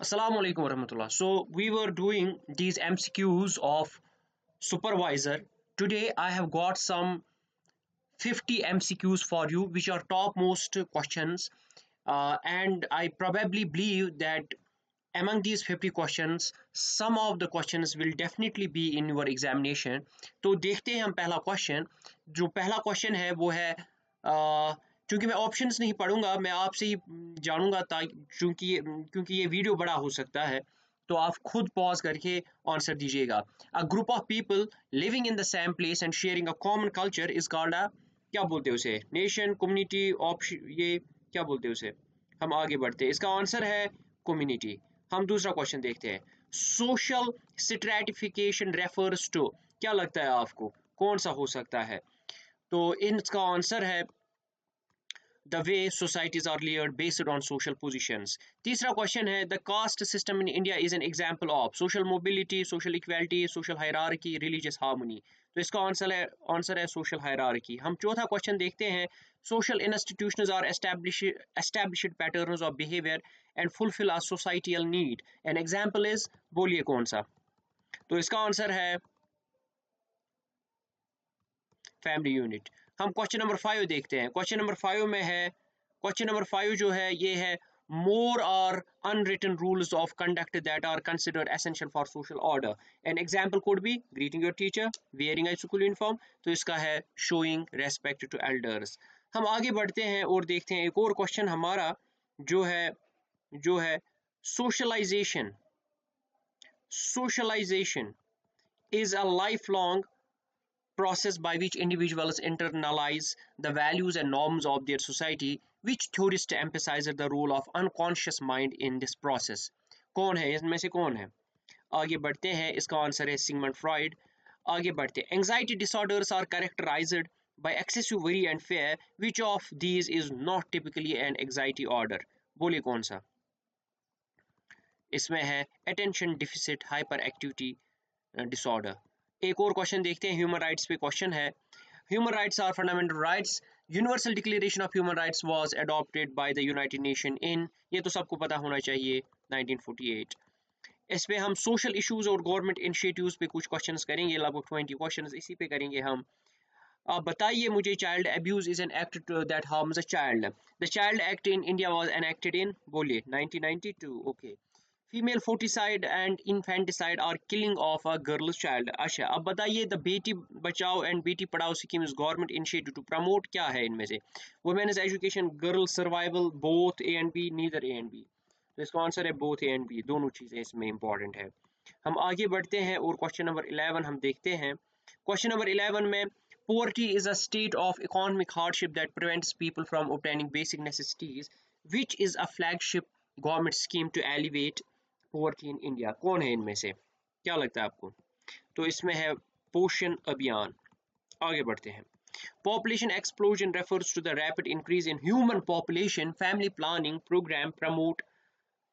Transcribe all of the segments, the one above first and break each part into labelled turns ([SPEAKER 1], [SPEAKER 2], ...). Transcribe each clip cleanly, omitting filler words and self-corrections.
[SPEAKER 1] Assalamu alaikum warahmatullah. So we were doing these MCQs of supervisor. Today I have got some 50 MCQs for you, which are topmost questions, and I probably believe that among these 50 questions, some of the questions will definitely be in your examination. तो देखते हैं हम पहला question. जो पहला question है वो है क्योंकि मैं ऑप्शंस नहीं पढ़ूंगा, मैं आपसे ही जानूंगा, ताकि क्योंकि ये वीडियो बड़ा हो सकता है, तो आप खुद पॉज करके आंसर दीजिएगा। A group of people living in the same place and sharing a common culture is called a, क्या बोलते हैं उसे, नेशन, कम्युनिटी, ऑप्शन, ये क्या बोलते हैं उसे। हम आगे बढ़ते हैं, इसका आंसर है कम्युनिटी। हम दूसरा क्वेश्चन देखते हैं। सोशल स्ट्रैटिफिकेशन रेफर्स टू, क्या लगता है आपको कौन सा हो सकता है? तो इसका आंसर है the way societies are layered based on social positions. तीसरा क्वेश्चन है the caste system in India is an example of social mobility, social equality, social hierarchy, religious harmony. तो इसका आंसर है social hierarchy. हम चौथा question देखते हैं social institutions are established patterns of behavior and fulfill a societal need. An example is, बोलिए कौन सा? तो इसका आंसर है फैमिली यूनिट। हम क्वेश्चन नंबर 5 देखते हैं। क्वेश्चन नंबर 5 में है, क्वेश्चन नंबर 5 जो है ये है more are unwritten rules of conduct that are considered essential for social order. An example could be greeting your teacher, wearing a school uniform. तो इसका है शोइंग रेस्पेक्ट टू एल्डर्स। हम आगे बढ़ते हैं और देखते हैं एक और क्वेश्चन हमारा जो है socialisation. Socialisation is a lifelong process by which individuals internalize the values and norms of their society, which theorists emphasize the role of unconscious mind in this process. कौन है इसमें से, कौन है? आगे बढ़ते हैं, इसका आंसर है सिगमंड फ्रॉइड। आगे बढ़ते हैं। Anxiety disorders are characterised by excessive worry and fear, which of these is not typically an anxiety order? बोलिए कौन सा? इसमें है attention deficit hyperactivity disorder. एक और क्वेश्चन देखते हैं, ह्यूमन राइट्स पे क्वेश्चन है। Human rights are fundamental rights. Universal Declaration of Human Rights was adopted by the United Nation in, ये तो सबको पता होना चाहिए, 1948। इस पे हम सोशल इश्यूज और गवर्नमेंट इनिशिएटिव्स पे कुछ क्वेश्चंस करेंगे, लगभग 20 क्वेश्चंस इसी पे करेंगे हम। आप बताइए मुझे, child abuse is an act that harms a child. The child act in India was enacted in, बोलिए, 1992। Okay. Female foeticide and infanticide are killing of a girls child. अच्छा, अब बताइए the Beti Bachao and Beti Padhao scheme is government initiative to promote, क्या है इनमें से? Women's education, girl survival, both A and B, neither A and B. तो इसका answer है बोथ ए एंड बी, दोनों चीजें इसमें इंपॉर्टेंट है। हम आगे बढ़ते हैं और क्वेश्चन नंबर 11 हम देखते हैं। क्वेश्चन नंबर 11 में, poverty is a state of economic hardship that prevents people from obtaining basic necessities, which is a flagship government scheme to alleviate poverty in India. कौन है इनमें से, क्या लगता है आपको? तो इसमें है पोषण अभियान। आगे बढ़ते हैं। Population explosion refers to the rapid increase in human population. Family planning program promote,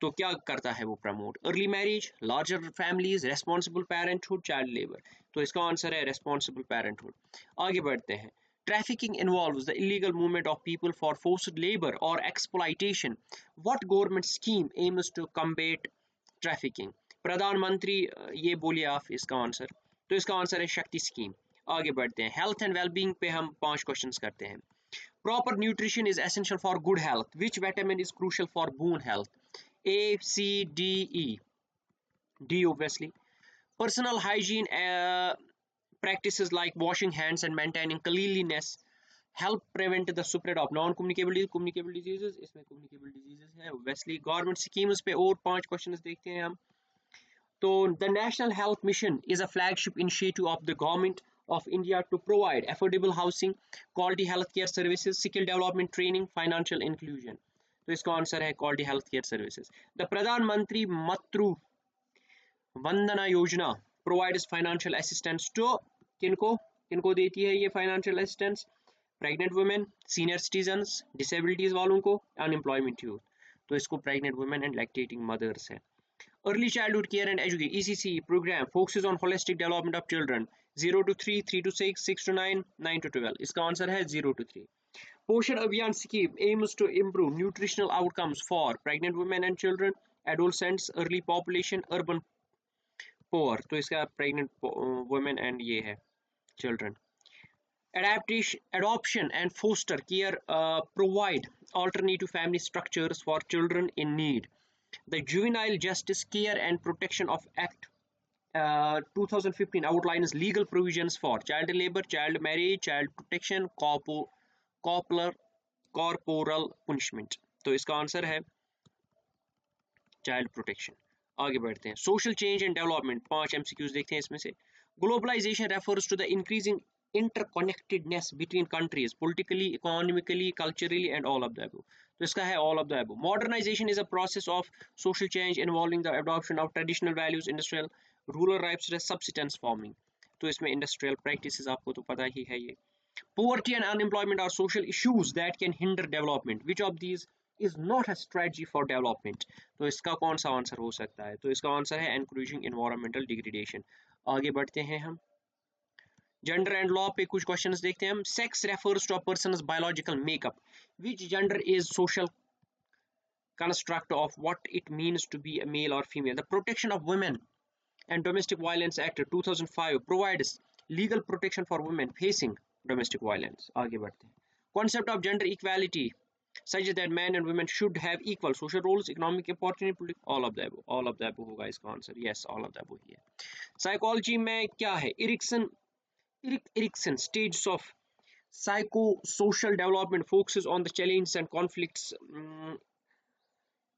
[SPEAKER 1] तो क्या करता है वो promote? Early marriage, larger families, responsible parenthood, child labour. तो इसका आंसर है रेस्पॉन्सिबल पेरेंटहुड। आगे बढ़ते हैं। Trafficking involves the illegal movement of people for forced labour और exploitation. What government scheme aims to combat trafficking? प्रधानमंत्री, ये बोलिए आप इसका आंसर। तो इसका आंसर है शक्ति स्कीम। आगे बढ़ते हैं। हेल्थ एंड वेलबींग पे हम 5 क्वेश्चंस करते हैं। Proper nutrition is essential for good health. Which vitamin is crucial for bone health? A, C, D, E. D obviously. Personal hygiene practices like washing hands and maintaining cleanliness help prevent the spread of non-communicable diseases. इसमें communicable diseases है obviously. Government schemes पे और 5 questions देखते हैं हम। तो the National Health Mission is a flagship initiative of the government of India to provide affordable housing, quality healthcare services, skill development training, financial inclusion. तो इसका answer है quality healthcare services. The Pradhan Mantri Matru Vandana Yojana provides financial assistance to, किनको किनको देती है ये financial assistance? Pregnant women, senior citizens, disabilities वालों को, unemployment youth. तो इसको pregnant women and lactating mothers है। Early Childhood Care and Education (ECC) program focuses on holistic development of children 0 to 3, 3 to 6, 6 to 9, 9 to 12. इसका answer है 0 to 3. Poshan Abhiyan scheme aims to improve nutritional outcomes for pregnant women and children. Adolescents, early population, urban poor, तो इसका pregnant women and ये है children. Adoption and foster care provide alternative family structures for children in need. The Juvenile Justice Care and Protection of Act 2015 outlines legal provisions for child labor, child marriage, child protection, corporal punishment. तो इसका answer है child protection. आगे बढ़ते हैं. Social change and development, 5 MCQs देखते हैं इसमें से. Globalisation refers to the increasing interconnectedness between countries politically, economically, culturally and all of the above. तो इसका है all of the above. Modernization is a process of social change involving the adoption of traditional values, industrial rural lives subsistence farming. तो इसमें industrial practices आपको तो पता ही है ये. Poverty and unemployment are social issues that can hinder development. Which of these is not a strategy for development? तो इसका कौन सा आंसर हो सकता है? तो इसका आंसर है encouraging environmental degradation. आगे बढ़ते हैं हम. जेंडर एंड लॉ पे कुछ क्वेश्चंस देखते हैं हम. Sex refers to a person's biological makeup. Which gender is social construct of what it means to be a male or female. The Protection of Women and Domestic Violence Act 2005 provides legal protection for women facing domestic violence. आगे बढ़ते हैं. Concept of gender equality suggests that men and women should have equal social roles, economic opportunity, all of the above. All of the above होगा इसका answer. Yes, all of the above ही है. Psychology में क्या है? Erikson stages of psychosocial development focuses on the challenges and conflicts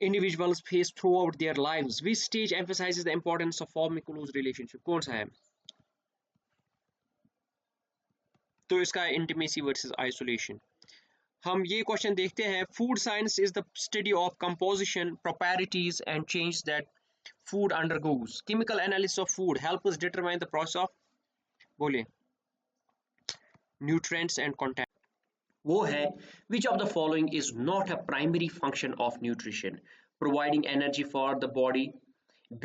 [SPEAKER 1] individuals face throughout their lives. Which stage emphasizes the importance of forming close relationship? कौन सा है? तो इसका intimacy versus isolation. हम ये क्वेश्चन देखते हैं. Food science is the study of composition, properties and change that food undergoes. Chemical analysis of food help us determine the process of, बोलिए, nutrients and content. वो है which of the following is not a primary function of nutrition? Providing energy for the body,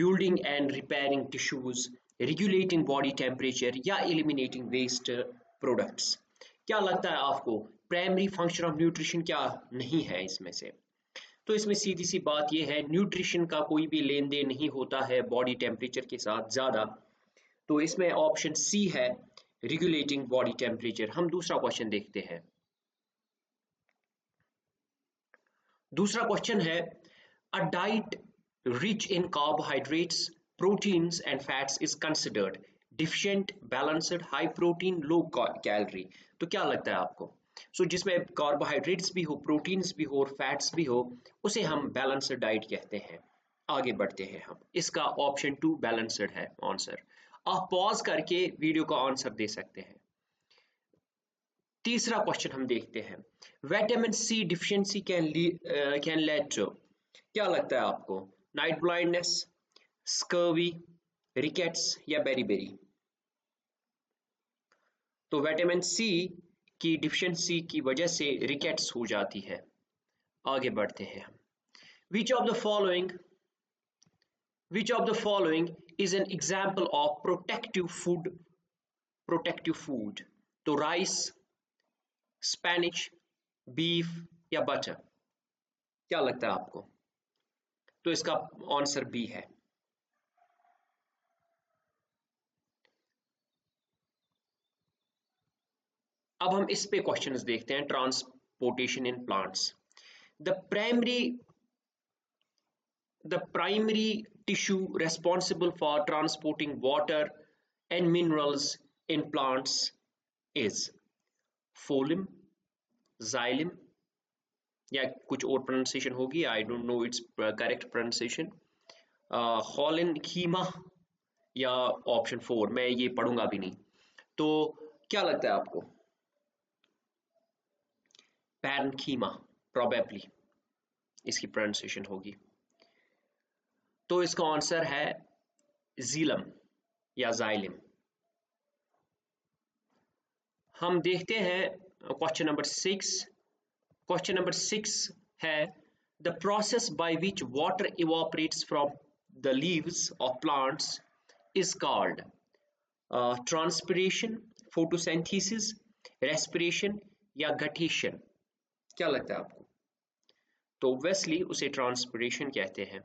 [SPEAKER 1] building and repairing tissues, regulating body temperature या eliminating waste products. क्या लगता है आपको primary function of nutrition क्या नहीं है इसमें से? तो इसमें सीधी सी बात यह है, न्यूट्रिशन का कोई भी लेन देन नहीं होता है बॉडी टेम्परेचर के साथ ज्यादा. तो इसमें ऑप्शन सी है रेगुलेटिंग बॉडी टेम्परेचर. हम दूसरा क्वेश्चन देखते हैं. दूसरा क्वेश्चन है, a diet rich in carbohydrates, proteins and fats is considered deficient, balanced, high protein, low calorie. तो क्या लगता है आपको? सो जिसमें कार्बोहाइड्रेट्स भी हो, प्रोटीन्स भी हो और फैट्स भी हो, उसे हम बैलेंस्ड डाइट कहते हैं. आगे बढ़ते हैं हम. इसका ऑप्शन 2 बैलेंस्ड है आंसर. आप पॉज करके वीडियो का आंसर दे सकते हैं. तीसरा क्वेश्चन हम देखते हैं. Vitamin C deficiency can lead to, क्या लगता है आपको? नाइट ब्लाइंडनेस, स्कर्वी, रिकेट्स या बेरीबेरी. तो विटामिन सी की डिफिशिएंसी की वजह से रिकेट्स हो जाती है. आगे बढ़ते हैं हम. Which of the following is an example of protective food? तो राइस, स्पेनिश, बीफ या बटर. क्या लगता है आपको? तो इसका आंसर बी है. अब हम इस पे क्वेश्चंस देखते हैं. Transportation in plants. The primary tissue responsible for transporting water and minerals in plants is phloem, xylem या कुछ और pronunciation होगी, I don't know its correct pronunciation, होलेनकीमा या ऑप्शन 4, मैं ये पढ़ूंगा भी नहीं. तो क्या लगता है आपको? पैरेन्कीमा प्रोबेबली इसकी प्रोनाउंसिएशन होगी. तो इसका आंसर है जीलम या जाइलम. हम देखते हैं क्वेश्चन नंबर 6. क्वेश्चन नंबर 6 है, the process by which water evaporates from the leaves of plants is called transpiration, photosynthesis, respiration या गठेशन. क्या लगता है आपको? तो ऑब्वियसली उसे ट्रांसपिरेशन कहते हैं.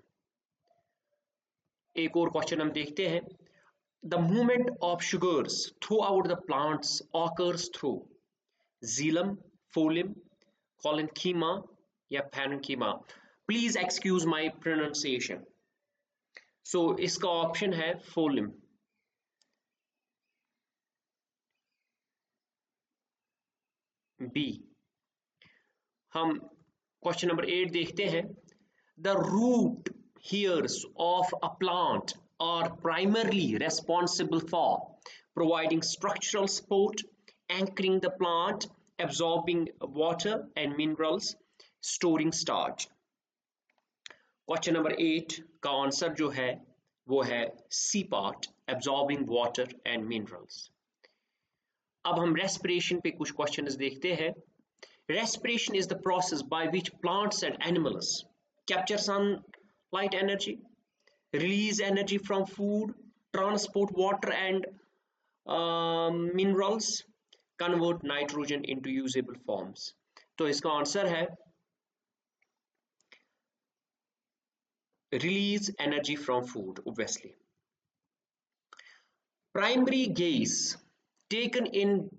[SPEAKER 1] एक और क्वेश्चन हम देखते हैं, the movement of sugars throughout the plants occurs through xylem, phloem, collenchyma या parenchyma. Please excuse my pronunciation. So इसका ऑप्शन है phloem. बी. हम क्वेश्चन नंबर 8 देखते हैं, the root hairs of a plant are primarily responsible for providing structural support, anchoring the plant, absorbing water and minerals, storing starch. Question number 8 का answer जो है वो है C part, absorbing water and minerals. अब हम respiration पे कुछ questions देखते हैं. Respiration is the process by which plants and animals capture sunlight energy, release energy from food, transport water and minerals, convert nitrogen into usable forms. तो इसका answer है release energy from food, obviously. Primary gas taken in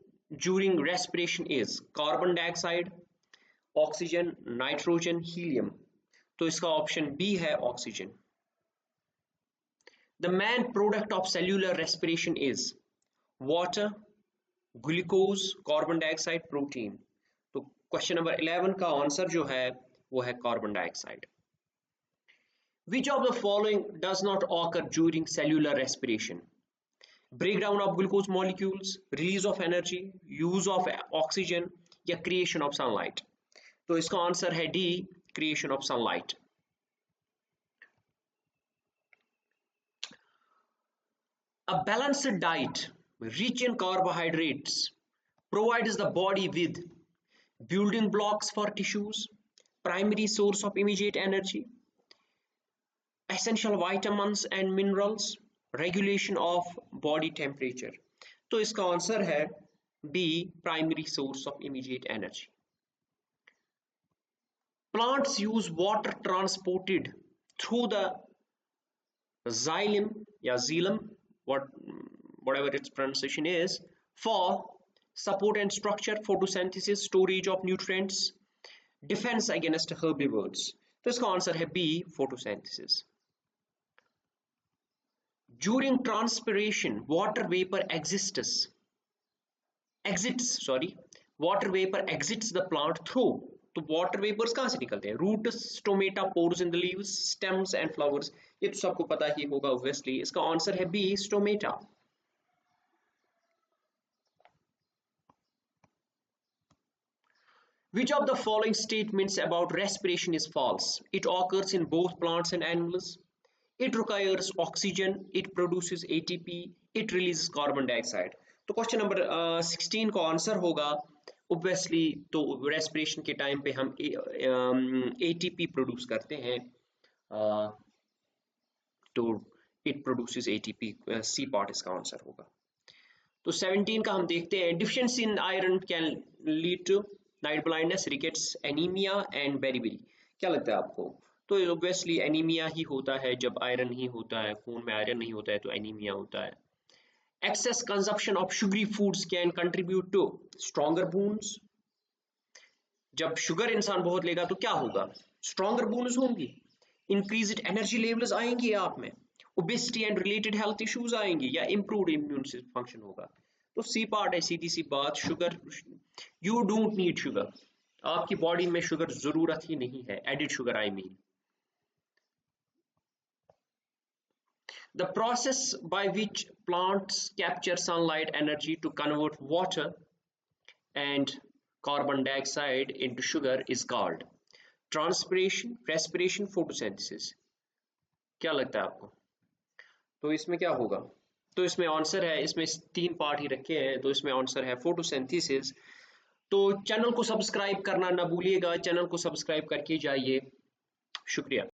[SPEAKER 1] during respiration is carbon dioxide, oxygen, nitrogen, helium. तो इसका option B है oxygen. The main product of cellular respiration is water, glucose, carbon dioxide, protein. तो question number 11 का answer जो है वो है carbon dioxide. Which of the following does not occur during cellular respiration? Breakdown of glucose molecules, release of energy, use of oxygen या creation of sunlight. तो इसका answer है D, creation of sunlight. A balanced diet rich in carbohydrates provides the body with building blocks for tissues, primary source of immediate energy, essential vitamins and minerals, regulation of body temperature. तो इसका answer है B, primary source of immediate energy. Plants use water transported through the xylem या xylem, whatever its pronunciation is, for support and structure, photosynthesis, storage of nutrients, defense against herbivores. तो इसका answer है B, photosynthesis. During transpiration, water vapor exits the plant through. तो water vapors कहाँ से निकलते हैं? Roots, stomata, pores in the leaves, stems and flowers. ये तो सबको पता ही होगा obviously. इसका आंसर है B, stomata. Which of the following statements about respiration is false? It occurs in both plants and animals. It requires oxygen, it produces ATP, it releases carbon dioxide. तो question number 16 का answer होगा obviously, तो respiration के time पे हम ATP produce करते हैं, तो it produces ATP, C part इसका आंसर होगा. तो 17 का हम देखते हैं, deficiency in iron can lead to night blindness, rickets, anemia and beriberi. क्या लगता है आपको? तो ऑब्वियसली एनीमिया ही होता है जब आयरन नहीं होता है, खून में आयरन नहीं होता है तो एनीमिया होता है. Excess consumption of sugary foods can contribute to stronger bones. जब शुगर इंसान बहुत लेगा तो क्या होगा? स्ट्रॉन्गर बोन्स होंगी, इंक्रीज्ड एनर्जी लेवल्स आएंगी आप में, obesity and related health issues आएंगी या इंप्रूव्ड इम्यून फंक्शन होगा. तो सी पार्ट है, सीधी सी बात. Sugar, you don't need sugar. आपकी बॉडी में शुगर जरूरत ही नहीं है, added sugar I mean. The process by which plants capture sunlight energy to convert water and carbon dioxide into sugar is called transpiration, respiration, photosynthesis. क्या लगता है आपको? तो इसमें क्या होगा? तो इसमें आंसर है, इसमें 3 पार्ट ही रखे हैं, तो इसमें आंसर है फोटोसिंथेसिस. तो चैनल को सब्सक्राइब करना ना भूलिएगा, चैनल को सब्सक्राइब करके जाइए. शुक्रिया.